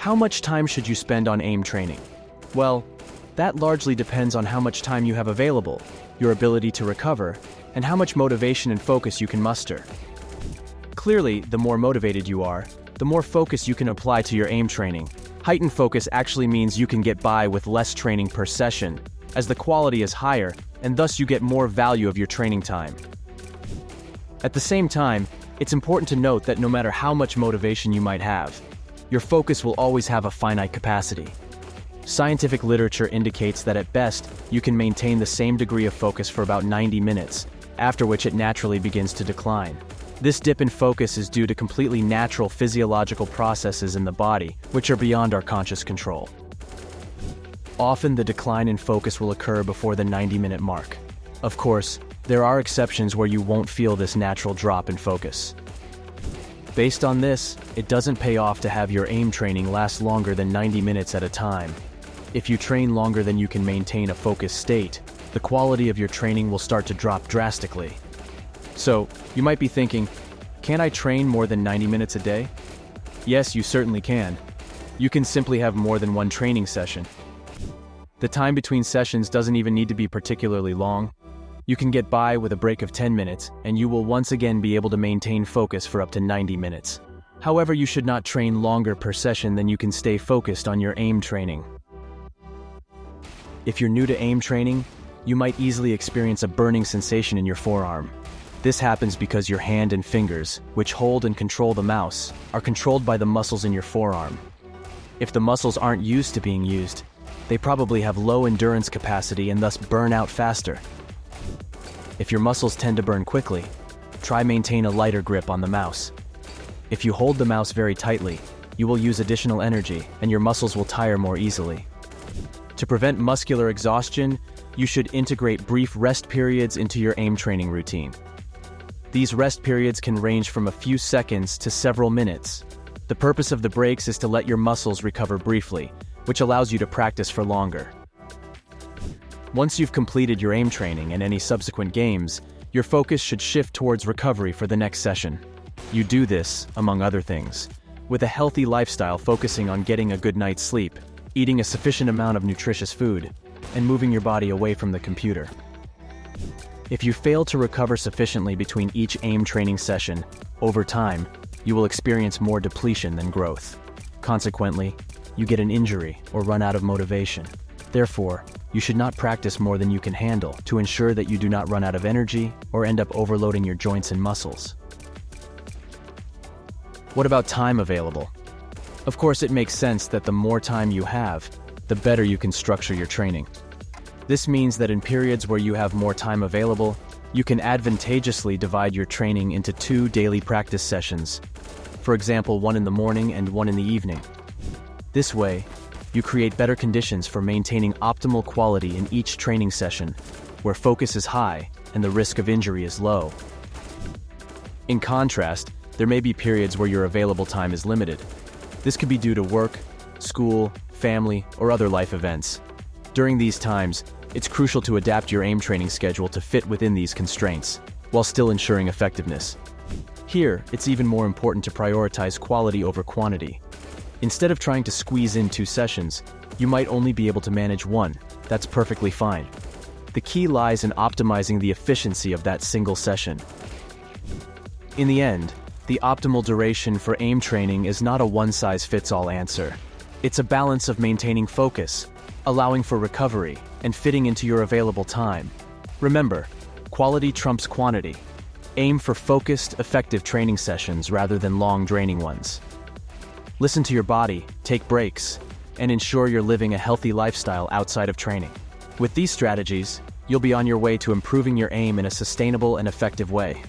How much time should you spend on aim training? Well, that largely depends on how much time you have available, your ability to recover, and how much motivation and focus you can muster. Clearly, the more motivated you are, the more focus you can apply to your aim training. Heightened focus actually means you can get by with less training per session, as the quality is higher, and thus you get more value of your training time. At the same time, it's important to note that no matter how much motivation you might have, your focus will always have a finite capacity. Scientific literature indicates that at best, you can maintain the same degree of focus for about 90 minutes, after which it naturally begins to decline. This dip in focus is due to completely natural physiological processes in the body, which are beyond our conscious control. Often the decline in focus will occur before the 90-minute mark. Of course, there are exceptions where you won't feel this natural drop in focus. Based on this, it doesn't pay off to have your aim training last longer than 90 minutes at a time. If you train longer than you can maintain a focused state, the quality of your training will start to drop drastically. So, you might be thinking, can I train more than 90 minutes a day? Yes, you certainly can. You can simply have more than one training session. The time between sessions doesn't even need to be particularly long. You can get by with a break of 10 minutes, and you will once again be able to maintain focus for up to 90 minutes. However, you should not train longer per session than you can stay focused on your aim training. If you're new to aim training, you might easily experience a burning sensation in your forearm. This happens because your hand and fingers, which hold and control the mouse, are controlled by the muscles in your forearm. If the muscles aren't used to being used, they probably have low endurance capacity and thus burn out faster. If your muscles tend to burn quickly, try maintain a lighter grip on the mouse. If you hold the mouse very tightly, you will use additional energy and your muscles will tire more easily. To prevent muscular exhaustion, you should integrate brief rest periods into your aim training routine. These rest periods can range from a few seconds to several minutes. The purpose of the breaks is to let your muscles recover briefly, which allows you to practice for longer. Once you've completed your aim training and any subsequent games, your focus should shift towards recovery for the next session. You do this, among other things, with a healthy lifestyle focusing on getting a good night's sleep, eating a sufficient amount of nutritious food, and moving your body away from the computer. If you fail to recover sufficiently between each aim training session, over time, you will experience more depletion than growth. Consequently, you get an injury or run out of motivation. Therefore, you should not practice more than you can handle to ensure that you do not run out of energy or end up overloading your joints and muscles. What about time available? Of course, it makes sense that the more time you have, the better you can structure your training. This means that in periods where you have more time available, you can advantageously divide your training into 2 daily practice sessions. For example, one in the morning and one in the evening. This way, you create better conditions for maintaining optimal quality in each training session, where focus is high and the risk of injury is low. In contrast, there may be periods where your available time is limited. This could be due to work, school, family, or other life events. During these times, it's crucial to adapt your aim training schedule to fit within these constraints, while still ensuring effectiveness. Here, it's even more important to prioritize quality over quantity. Instead of trying to squeeze in 2 sessions, you might only be able to manage 1. That's perfectly fine. The key lies in optimizing the efficiency of that single session. In the end, the optimal duration for aim training is not a one-size-fits-all answer. It's a balance of maintaining focus, allowing for recovery, and fitting into your available time. Remember, quality trumps quantity. Aim for focused, effective training sessions rather than long, draining ones. Listen to your body, take breaks, and ensure you're living a healthy lifestyle outside of training. With these strategies, you'll be on your way to improving your aim in a sustainable and effective way.